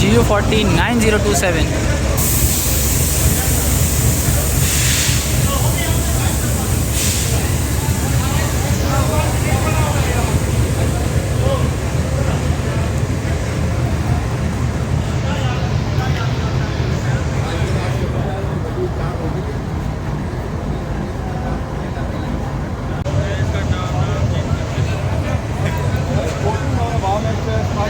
GU409027.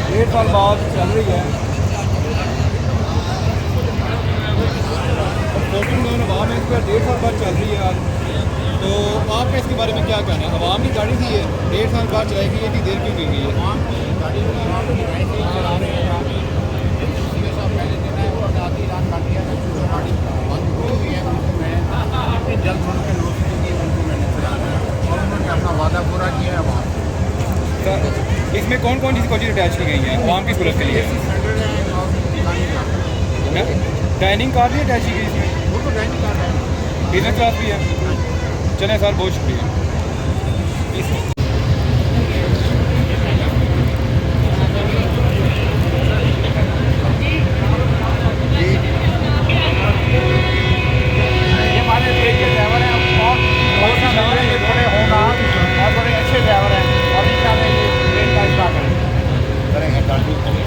डेढ़ साल बाद चल रही है। 14 अवाम इस पर 1.5 साल बाद चल रही है आज। तो आपका इसके बारे में क्या कहना है? अवाम की गाड़ी थी ये 1.5 साल बाद चलाएगी, ये इतनी देर क्यों की गई है? जल्द उनके नोटिस की उनको मैंने चलाना है और उन्होंने अपना वादा पूरा किया है वहाँ। इसमें कौन कौन सी कोचेज अटैच की गई हैं अवाम की सहूलत के लिए? डाइनिंग कार भी अटैच की गई इसमें? वो तो डाइनिंग कार है, बिजनेस क्लास भी है। चलें सर, बहुत शुक्रिया। ये हमारे देश के ड्राइवर हैं और ये थोड़े होनहार और बड़े अच्छे ड्राइवर हैं और इंशाल्लाह ये ट्रेन का हिस्सा करेंगे कंट्रोल करेंगे।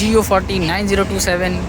GU409027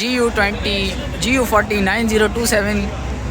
GU409027